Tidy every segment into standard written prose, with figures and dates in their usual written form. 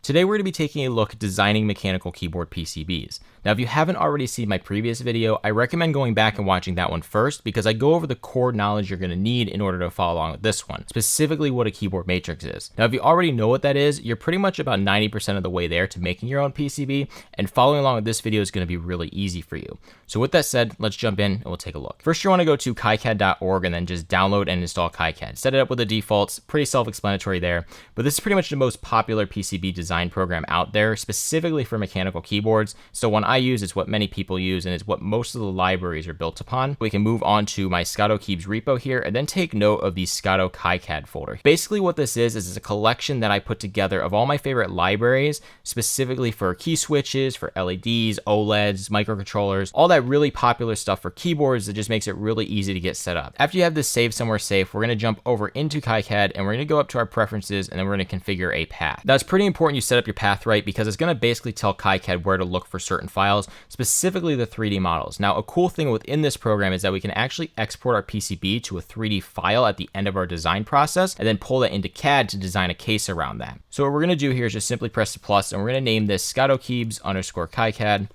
Today we're going to be taking a look at designing mechanical keyboard PCBs. Now if you haven't already seen my previous video, I recommend going back and watching that one first because I go over the core knowledge you're going to need in order to follow along with this one, specifically what a keyboard matrix is. Now if you already know what that is, you're pretty much about 90% of the way there to making your own PCB, and following along with this video is going to be really easy for you. So with that said, let's jump in and we'll take a look. First you want to go to kicad.org and then just download and install Kicad. Set it up with the defaults, pretty self-explanatory there, but this is pretty much the most popular PCB design program out there, specifically for mechanical keyboards. So one I use is what many people use and is what most of the libraries are built upon. We can move on to my Scotto keybs repo here and then take note of the Scotto Kicad folder. Basically what this is a collection that I put together of all my favorite libraries, specifically for key switches, for LEDs, OLEDs, microcontrollers, all that really popular stuff for keyboards that just makes it really easy to get set up. After you have this saved somewhere safe, we're going to jump over into Kicad and we're going to go up to our preferences and then we're going to configure a path. Now it's pretty important you set up your path right because it's going to basically tell Kicad where to look for certain files, specifically the 3D models. Now a cool thing within this program is that we can actually export our PCB to a 3D file at the end of our design process and then pull that into CAD to design a case around that. So what we're going to do here is just simply press the plus and we're going to name this Scotto keybs _ Kicad.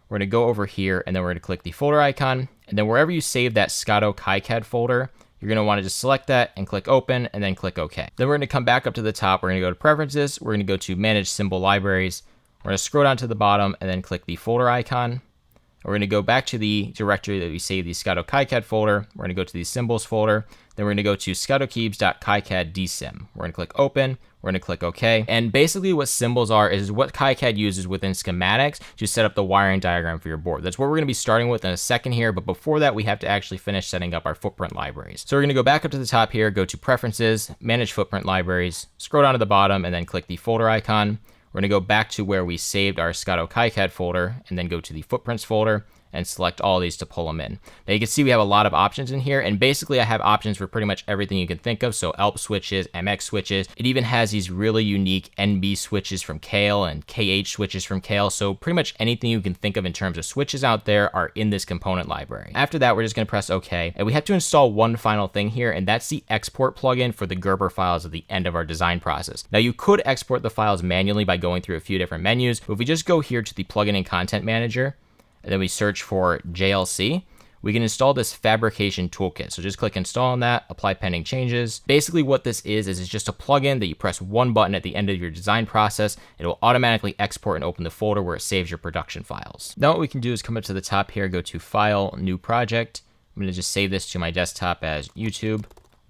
We're going to go over here and then we're going to click the folder icon, and then wherever you save that Scotto Kicad folder, you're going to want to just select that and click open and then click OK. Then we're going to come back up to the top. We're going to go to preferences. We're going to go to manage symbol libraries. We're going to scroll down to the bottom and then click the folder icon. We're going to go back to the directory that we saved the Scotto Kicad folder. We're going to go to the symbols folder. Then we're going to go to scottokeybs.kicad dsym. We're going to click open. We're going to click OK. And basically what symbols are is what Kicad uses within schematics to set up the wiring diagram for your board. That's what we're going to be starting with in a second here. But before that, we have to actually finish setting up our footprint libraries. So we're going to go back up to the top here, go to preferences, manage footprint libraries, scroll down to the bottom and then click the folder icon. We're going to go back to where we saved our Scotto Kicad folder and then go to the footprints folder and select all these to pull them in. Now you can see we have a lot of options in here, and basically I have options for pretty much everything you can think of. So ELP switches, MX switches. It even has these really unique NB switches from Kale and KH switches from Kale. So pretty much anything you can think of in terms of switches out there are in this component library. After that, we're just going to press OK, and we have to install one final thing here, and that's the export plugin for the Gerber files at the end of our design process. Now you could export the files manually by going through a few different menus, but if we just go here to the plugin and content manager, and then we search for JLC, we can install this fabrication toolkit. So just click install on that, apply pending changes. Basically what this is it's just a plugin that you press one button at the end of your design process. It will automatically export and open the folder where it saves your production files. Now what we can do is come up to the top here, go to File, New Project. I'm going to just save this to my desktop as YouTube.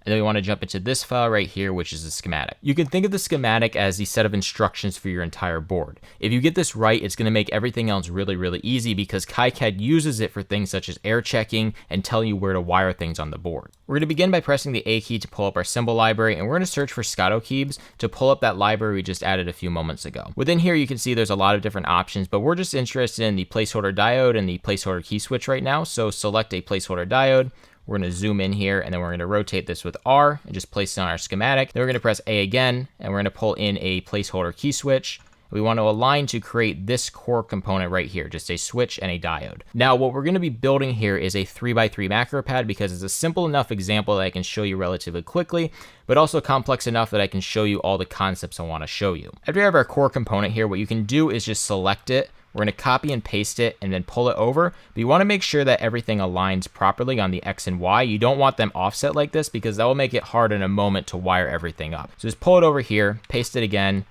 And then we want to jump into this file right here, which is the schematic. You can think of the schematic as the set of instructions for your entire board. If you get this right, it's going to make everything else really, really easy because Kicad uses it for things such as air checking and telling you where to wire things on the board. We're going to begin by pressing the A key to pull up our symbol library, and we're going to search for Scotto keybs to pull up that library we just added a few moments ago. Within here, you can see there's a lot of different options, but we're just interested in the placeholder diode and the placeholder key switch right now. So select a placeholder diode. We're going to zoom in here and then we're going to rotate this with R and just place it on our schematic. Then we're going to press A again and we're going to pull in a placeholder key switch. We want to align to create this core component right here, just a switch and a diode. Now what we're going to be building here is a 3x3 macro pad because it's a simple enough example that I can show you relatively quickly, but also complex enough that I can show you all the concepts I want to show you. After we have our core component here, what you can do is just select it. We're going to copy and paste it and then pull it over. But you want to make sure that everything aligns properly on the X and Y. You don't want them offset like this because that will make it hard in a moment to wire everything up. So just pull it over here, paste it again,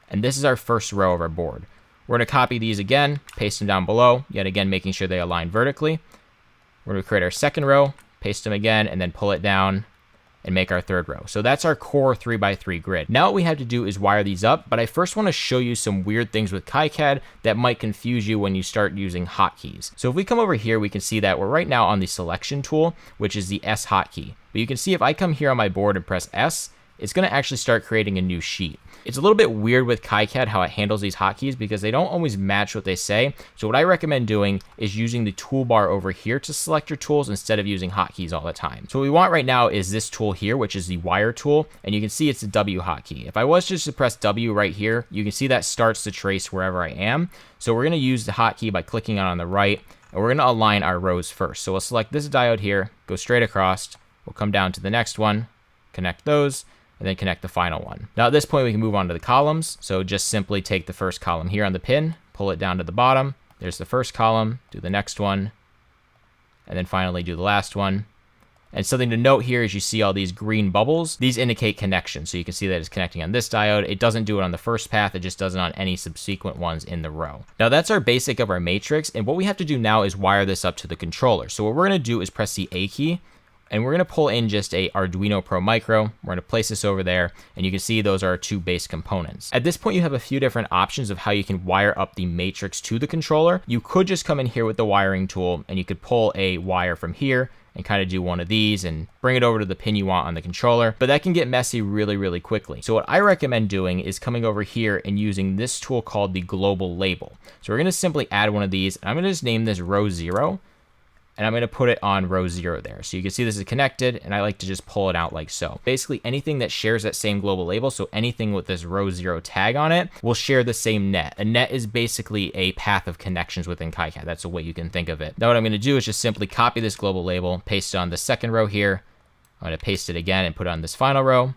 and this is our first row of our board. We're going to copy these again, paste them down below, yet again making sure they align vertically. We're going to create our second row, paste them again, and then pull it down and make our third row. So that's our core 3x3 grid. Now what we have to do is wire these up, but I first want to show you some weird things with Kicad that might confuse you when you start using hotkeys. So if we come over here, we can see that we're right now on the selection tool, which is the S hotkey. But you can see if I come here on my board and press S, it's going to actually start creating a new sheet. It's a little bit weird with Kicad how it handles these hotkeys because they don't always match what they say. So what I recommend doing is using the toolbar over here to select your tools instead of using hotkeys all the time. So what we want right now is this tool here, which is the wire tool. And you can see it's the W hotkey. If I was just to press W right here, you can see that starts to trace wherever I am. So we're going to use the hotkey by clicking on the right, and we're going to align our rows first. So we'll select this diode here, go straight across. We'll come down to the next one, connect those. and then connect the final one. Now at this point we can move on to the columns. So just simply take the first column here on the pin, pull it down to the bottom. There's the first column, do the next one, and then finally do the last one. And something to note here is you see all these green bubbles. These indicate connection. So you can see that it's connecting on this diode. It doesn't do it on the first path. It just does it on any subsequent ones in the row. Now that's our basic of our matrix. And what we have to do now is wire this up to the controller. So what we're going to do is press the A key, and we're going to pull in just a Arduino Pro Micro. We're going to place this over there, and you can see those are our two base components. At this point, you have a few different options of how you can wire up the matrix to the controller. You could just come in here with the wiring tool, and you could pull a wire from here and kind of do one of these and bring it over to the pin you want on the controller, but that can get messy really, really quickly. So what I recommend doing is coming over here and using this tool called the global label. So we're going to simply add one of these, and I'm going to just name this row 0, and I'm going to put it on row 0 there. So you can see this is connected, and I like to just pull it out like so. Basically anything that shares that same global label, so anything with this row 0 tag on it, will share the same net. A net is basically a path of connections within Kicad. That's the way you can think of it. Now what I'm going to do is just simply copy this global label, paste it on the second row here. I'm going to paste it again and put it on this final row.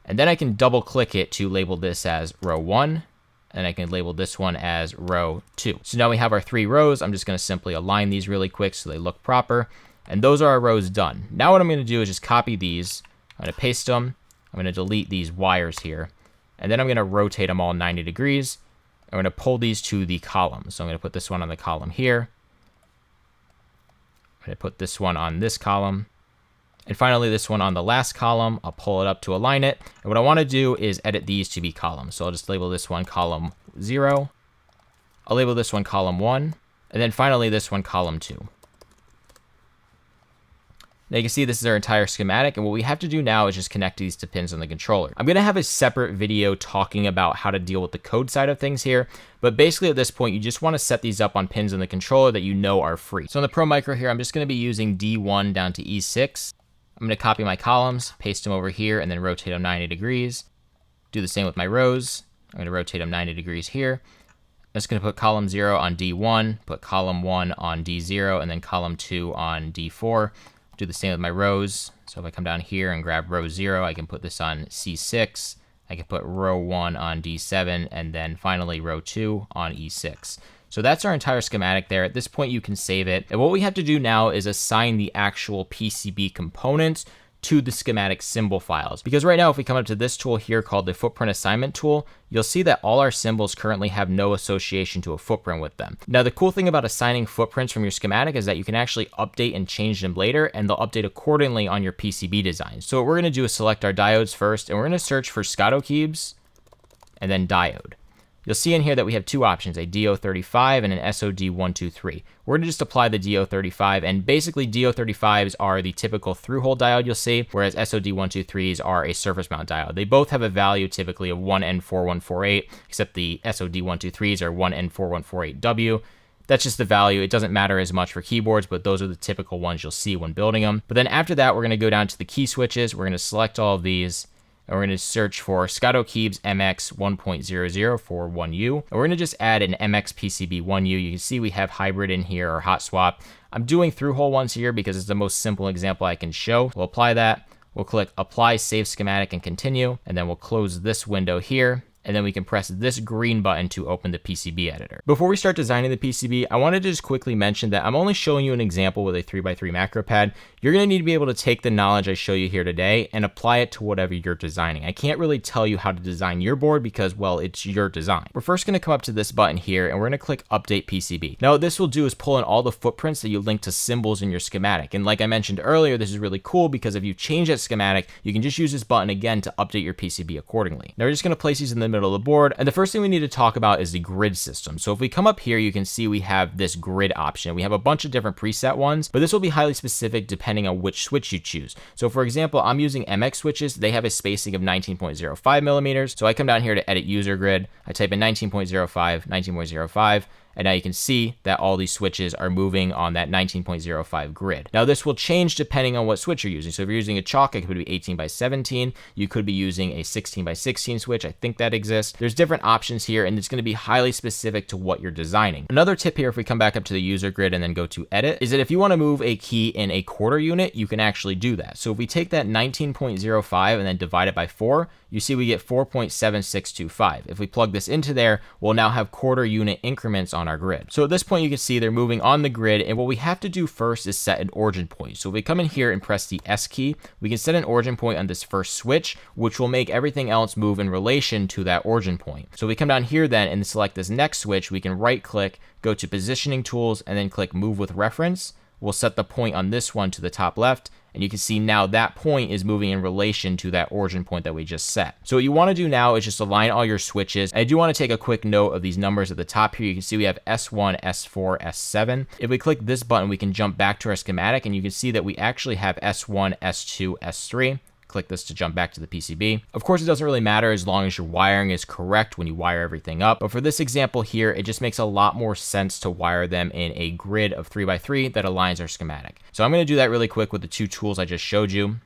And then I can double click it to label this as row 1. And I can label this one as row 2. So now we have our 3 rows. I'm just going to simply align these really quick so they look proper. And those are our rows done. Now what I'm going to do is just copy these. I'm going to paste them. I'm going to delete these wires here. And then I'm going to rotate them all 90 degrees. I'm going to pull these to the column. So I'm going to put this one on the column here. I'm going to put this one on this column. And finally, this one on the last column, I'll pull it up to align it. And what I want to do is edit these to be columns. So I'll just label this one column 0. I'll label this one column 1. And then finally, this one column 2. Now you can see this is our entire schematic, and what we have to do now is just connect these to pins on the controller. I'm going to have a separate video talking about how to deal with the code side of things here, but basically at this point you just want to set these up on pins on the controller that you know are free. So on the Pro Micro here, I'm just going to be using D1 down to E6. I'm going to copy my columns, paste them over here, and then rotate them 90 degrees. Do the same with my rows. I'm going to rotate them 90 degrees here. I'm just going to put column 0 on D1, put column 1 on D0, and then column 2 on D4. Do the same with my rows. So if I come down here and grab row 0, I can put this on C6. I can put row 1 on D7, and then finally row 2 on E6. So that's our entire schematic there. At this point, you can save it. And what we have to do now is assign the actual PCB components to the schematic symbol files. Because right now, if we come up to this tool here called the footprint assignment tool, you'll see that all our symbols currently have no association to a footprint with them. Now, the cool thing about assigning footprints from your schematic is that you can actually update and change them later, and they'll update accordingly on your PCB design. So what we're gonna do is select our diodes first, and we're gonna search for Scotto cubes and then diode. You'll see in here that we have two options, a DO35 and an SOD123. We're going to just apply the DO35, and basically DO35s are the typical through-hole diode you'll see, whereas SOD123s are a surface mount diode. They both have a value typically of 1N4148, except the SOD123s are 1N4148W. That's just the value. It doesn't matter as much for keyboards, but those are the typical ones you'll see when building them. But then after that, we're going to go down to the key switches. We're going to select all of these, and we're going to search for Scotto Keybs MX 1.00 for 1U. And we're going to just add an MX PCB 1U. You can see we have hybrid in here, or hot swap. I'm doing through-hole ones here because it's the most simple example I can show. We'll apply that. We'll click Apply, Save Schematic, and Continue. And then we'll close this window here. And then we can press this green button to open the PCB editor. Before we start designing the PCB, I wanted to just quickly mention that I'm only showing you an example with a 3x3 macro pad. You're going to need to be able to take the knowledge I show you here today and apply it to whatever you're designing. I can't really tell you how to design your board because, well, it's your design. We're first going to come up to this button here, and we're going to click Update PCB. Now what this will do is pull in all the footprints that you link to symbols in your schematic. And like I mentioned earlier, this is really cool because if you change that schematic, you can just use this button again to update your PCB accordingly. Now we're just going to place these in the middle of the board, and the first thing we need to talk about is the grid system. So if we come up here, you can see we have this grid option. We have a bunch of different preset ones, but this will be highly specific depending on which switch you choose. So for example, I'm using MX switches. They have a spacing of 19.05 millimeters. So I come down here to edit user grid. I type in 19.05, 19.05, And now you can see that all these switches are moving on that 19.05 grid. Now this will change depending on what switch you're using. So if you're using a chalk, it could be 18 by 17. You could be using a 16 by 16 switch. I think that exists. There's different options here, and it's going to be highly specific to what you're designing. Another tip here, if we come back up to the user grid and then go to edit, is that if you want to move a key in a quarter unit, you can actually do that. So if we take that 19.05 and then divide it by 4, you see we get 4.7625. If we plug this into there, we'll now have quarter unit increments on our grid. So at this point, you can see they're moving on the grid, and what we have to do first is set an origin point. So if we come in here and press the S key, we can set an origin point on this first switch, which will make everything else move in relation to that origin point. So we come down here then and select this next switch, we can right click, go to positioning tools, and then click move with reference. We'll set the point on this one to the top left, and you can see now that point is moving in relation to that origin point that we just set. So what you want to do now is just align all your switches. I do want to take a quick note of these numbers at the top here. You can see we have S1, S4, S7. If we click this button, we can jump back to our schematic, and you can see that we actually have S1, S2, S3. Click this to jump back to the PCB. Of course, it doesn't really matter as long as your wiring is correct when you wire everything up. But for this example here, it just makes a lot more sense to wire them in a grid of 3x3 that aligns our schematic. So I'm going to do that really quick with the two tools I just showed you.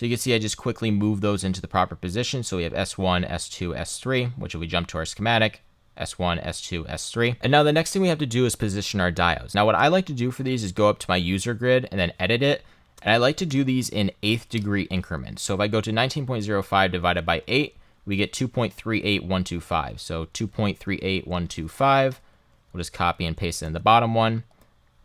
So you can see I just quickly move those into the proper position. So we have S1, S2, S3, which if we jump to our schematic, S1, S2, S3. And now the next thing we have to do is position our diodes. Now what I like to do for these is go up to my user grid and then edit it. And I like to do these in 1/8 degree increments. So if I go to 19.05 divided by 8, we get 2.38125. So 2.38125, we'll just copy and paste it in the bottom one.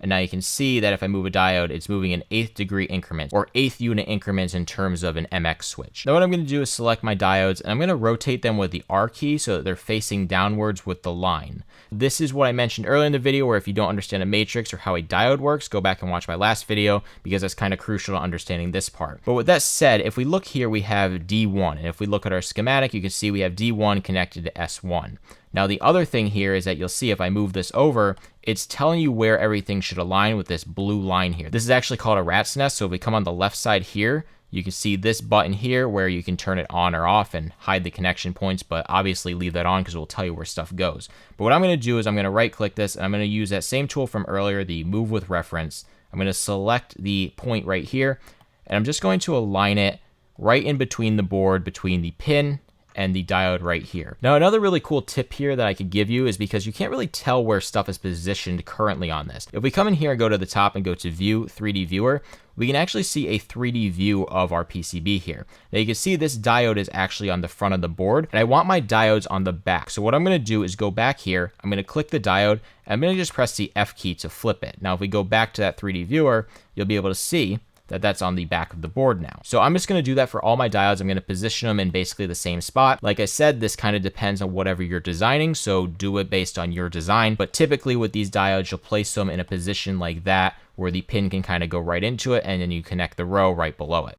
And now you can see that if I move a diode, it's moving in 1/8 degree increments, or 1/8 unit increments in terms of an MX switch. Now what I'm going to do is select my diodes, and I'm going to rotate them with the R key so that they're facing downwards with the line. This is what I mentioned earlier in the video, where if you don't understand a matrix or how a diode works, go back and watch my last video, because that's kind of crucial to understanding this part. But with that said, if we look here, we have D1, and if we look at our schematic, you can see we have D1 connected to S1. Now the other thing here is that you'll see if I move this over, it's telling you where everything should align with this blue line here. This is actually called a rat's nest. So if we come on the left side here, you can see this button here where you can turn it on or off and hide the connection points, but obviously leave that on because it will tell you where stuff goes. But what I'm going to do is I'm going to right click this, and I'm going to use that same tool from earlier, the move with reference. I'm going to select the point right here, and I'm just going to align it right in between the board, between the pin and the diode right here. Now, another really cool tip here that I could give you is because you can't really tell where stuff is positioned currently on this. If we come in here and go to the top and go to View, 3D Viewer, we can actually see a 3D view of our PCB here. Now you can see this diode is actually on the front of the board, and I want my diodes on the back. So what I'm going to do is go back here, I'm going to click the diode, and I'm going to just press the F key to flip it. Now if we go back to that 3D viewer, you'll be able to see that that's on the back of the board now. So I'm just going to do that for all my diodes. I'm going to position them in basically the same spot. Like I said, this kind of depends on whatever you're designing, so do it based on your design. But typically with these diodes, you'll place them in a position like that where the pin can kind of go right into it, and then you connect the row right below it.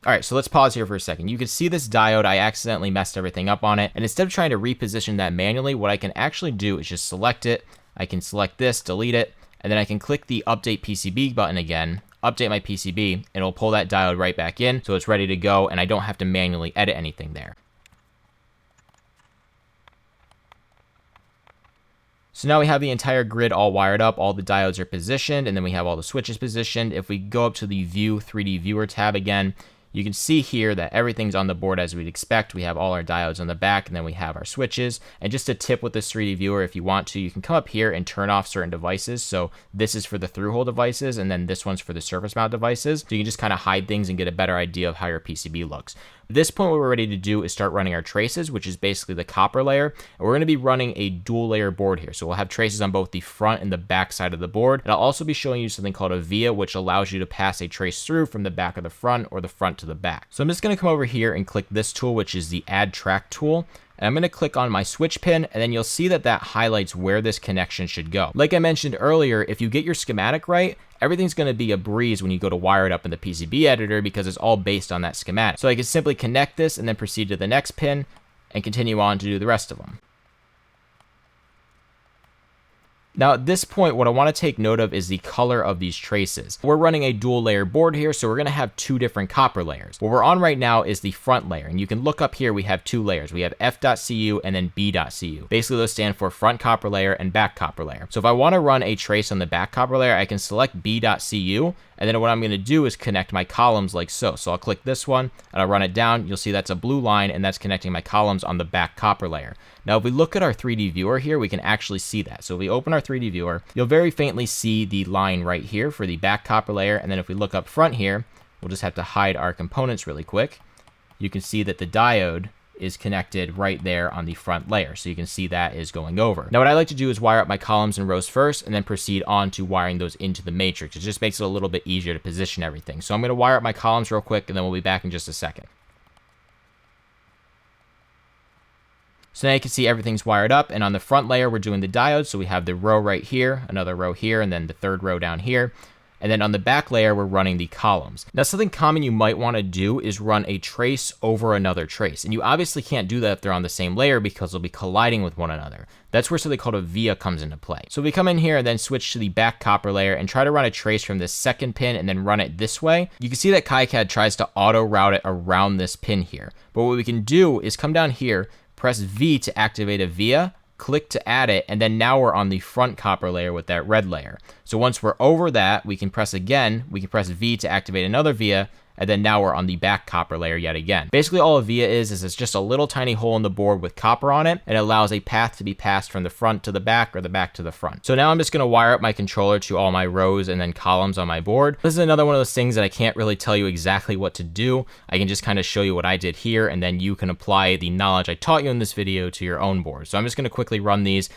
All right, so let's pause here for a second. You can see this diode, I accidentally messed everything up on it. And instead of trying to reposition that manually, what I can actually do is just select it. I can select this, delete it, and then I can click the Update PCB button again, update my PCB, and it'll pull that diode right back in, so it's ready to go, and I don't have to manually edit anything there. So now we have the entire grid all wired up, all the diodes are positioned, and then we have all the switches positioned. If we go up to the View 3D Viewer tab again, you can see here that everything's on the board as we'd expect. We have all our diodes on the back, and then we have our switches. And just a tip with this 3D viewer, if you want to, you can come up here and turn off certain devices. So this is for the through-hole devices, and then this one's for the surface mount devices. So you can just kind of hide things and get a better idea of how your PCB looks. At this point, what we're ready to do is start running our traces, which is basically the copper layer. And we're going to be running a dual layer board here. So we'll have traces on both the front and the back side of the board. And I'll also be showing you something called a via, which allows you to pass a trace through from the back of the front or the front to the back. So I'm just going to come over here and click this tool, which is the Add Track tool. And I'm going to click on my switch pin, and then you'll see that that highlights where this connection should go. Like I mentioned earlier, if you get your schematic right, everything's going to be a breeze when you go to wire it up in the PCB editor because it's all based on that schematic. So I can simply connect this and then proceed to the next pin and continue on to do the rest of them. Now at this point, what I want to take note of is the color of these traces. We're running a dual layer board here, so we're going to have two different copper layers. What we're on right now is the front layer, and you can look up here, we have two layers. We have F.cu and then B.cu. Basically those stand for front copper layer and back copper layer. So if I want to run a trace on the back copper layer, I can select B.cu, and then what I'm going to do is connect my columns like so. So I'll click this one and I'll run it down. You'll see that's a blue line, and that's connecting my columns on the back copper layer. Now, if we look at our 3D viewer here, we can actually see that. So if we open our 3D viewer, you'll very faintly see the line right here for the back copper layer. And then if we look up front here, we'll just have to hide our components really quick. You can see that the diode is connected right there on the front layer. So you can see that is going over. Now, what I like to do is wire up my columns and rows first, and then proceed on to wiring those into the matrix. It just makes it a little bit easier to position everything. So I'm going to wire up my columns real quick, and then we'll be back in just a second. So now you can see everything's wired up, and on the front layer, we're doing the diodes. So we have the row right here, another row here, and then the third row down here. And then on the back layer, we're running the columns. Now, something common you might want to do is run a trace over another trace. And you obviously can't do that if they're on the same layer because they'll be colliding with one another. That's where something called a via comes into play. So we come in here and then switch to the back copper layer and try to run a trace from this second pin and then run it this way. You can see that Kicad tries to auto route it around this pin here. But what we can do is come down here, press V to activate a via, click to add it, and then now we're on the front copper layer with that red layer. So once we're over that, we can press again, we can press V to activate another via, and then now we're on the back copper layer yet again. Basically all a via is it's just a little tiny hole in the board with copper on it, and it allows a path to be passed from the front to the back or the back to the front. So now I'm just gonna wire up my controller to all my rows and then columns on my board. This is another one of those things that I can't really tell you exactly what to do. I can just kind of show you what I did here, and then you can apply the knowledge I taught you in this video to your own board. So I'm just gonna quickly run these.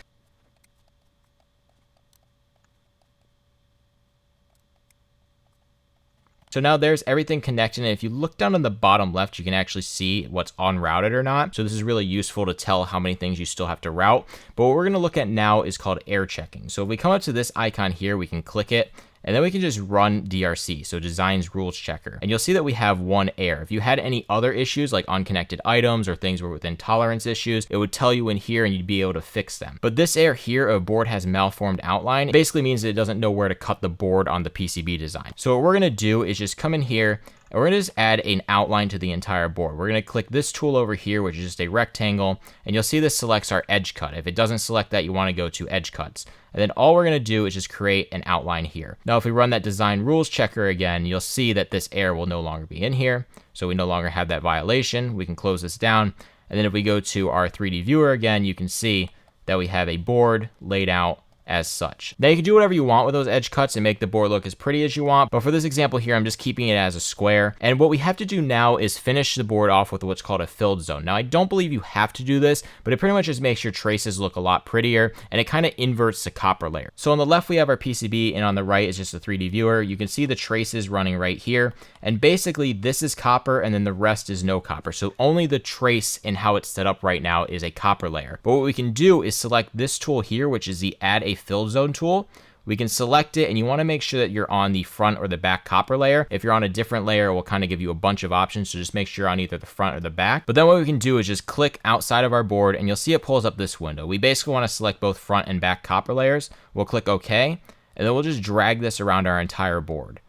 So now there's everything connected, and if you look down on the bottom left, you can actually see what's unrouted or not. So this is really useful to tell how many things you still have to route. But what we're going to look at now is called error checking. So if we come up to this icon here, we can click it, and then we can just run DRC, so Designs Rules Checker. And you'll see that we have one error. If you had any other issues like unconnected items or things were within tolerance issues, it would tell you in here and you'd be able to fix them. But this error here, a board has malformed outline, basically means that it doesn't know where to cut the board on the PCB design. So what we're gonna do is just come in here, and we're gonna just add an outline to the entire board. We're gonna click this tool over here, which is just a rectangle, and you'll see this selects our edge cut. If it doesn't select that, you wanna go to edge cuts. And then all we're gonna do is just create an outline here. Now, if we run that design rules checker again, you'll see that this error will no longer be in here. So we no longer have that violation. We can close this down. And then if we go to our 3D viewer again, you can see that we have a board laid out as such. Now you can do whatever you want with those edge cuts and make the board look as pretty as you want, but for this example here, I'm just keeping it as a square. And what we have to do now is finish the board off with what's called a filled zone. Now I don't believe you have to do this, but it pretty much just makes your traces look a lot prettier, and it kind of inverts the copper layer. So on the left we have our PCB, and on the right is just a 3D viewer. You can see the traces running right here, and basically this is copper and then the rest is no copper. So only the trace in how it's set up right now is a copper layer. But what we can do is select this tool here, which is the Add a Fill Zone tool. We can select it, and you want to make sure that you're on the front or the back copper layer. If you're on a different layer, it will kind of give you a bunch of options, so just make sure you're on either the front or the back. But then what we can do is just click outside of our board, and you'll see it pulls up this window. We basically want to select both front and back copper layers. We'll click OK, and then we'll just drag this around our entire board.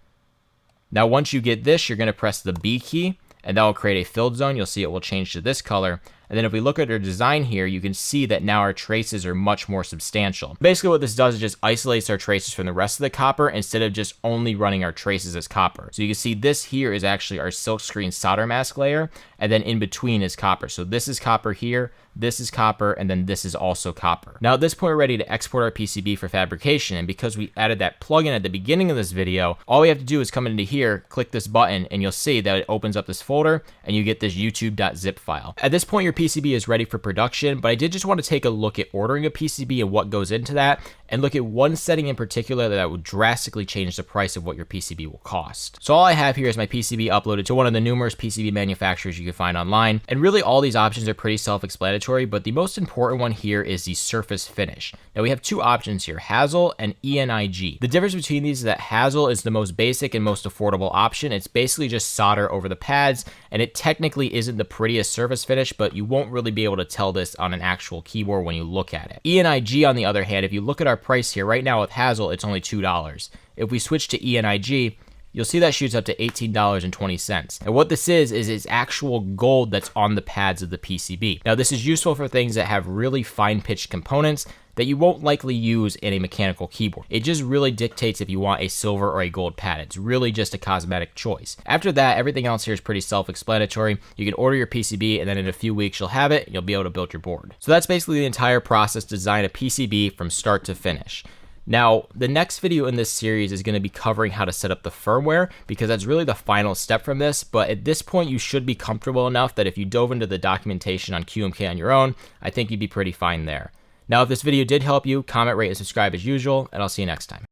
Now once you get this, you're going to press the B key, and that will create a filled zone. You'll see it will change to this color. And then if we look at our design here, you can see that now our traces are much more substantial. Basically what this does is just isolates our traces from the rest of the copper instead of just only running our traces as copper. So you can see this here is actually our silkscreen solder mask layer, and then in between is copper. So this is copper here, this is copper, and then this is also copper. Now at this point, we're ready to export our PCB for fabrication, and because we added that plugin at the beginning of this video, all we have to do is come into here, click this button, and you'll see that it opens up this folder, and you get this youtube.zip file. At this point, your PCB is ready for production, but I did just want to take a look at ordering a PCB and what goes into that, and look at one setting in particular that would drastically change the price of what your PCB will cost. So all I have here is my PCB uploaded to one of the numerous PCB manufacturers you can find online, and really all these options are pretty self-explanatory, but the most important one here is the surface finish. Now we have two options here, HASL and ENIG. The difference between these is that HASL is the most basic and most affordable option. It's basically just solder over the pads, and it technically isn't the prettiest surface finish, but you won't really be able to tell this on an actual keyboard when you look at it. ENIG, on the other hand, if you look at our price here. Right now with HASL, it's only $2. If we switch to ENIG, you'll see that shoots up to $18.20. And what this is it's actual gold that's on the pads of the PCB. Now this is useful for things that have really fine pitched components that you won't likely use in a mechanical keyboard. It just really dictates if you want a silver or a gold pad. It's really just a cosmetic choice. After that, everything else here is pretty self-explanatory. You can order your PCB and then in a few weeks you'll have it and you'll be able to build your board. So that's basically the entire process to design a PCB from start to finish. Now, the next video in this series is going to be covering how to set up the firmware because that's really the final step from this, but at this point you should be comfortable enough that if you dove into the documentation on QMK on your own, I think you'd be pretty fine there. Now, if this video did help you, comment, rate, and subscribe as usual, and I'll see you next time.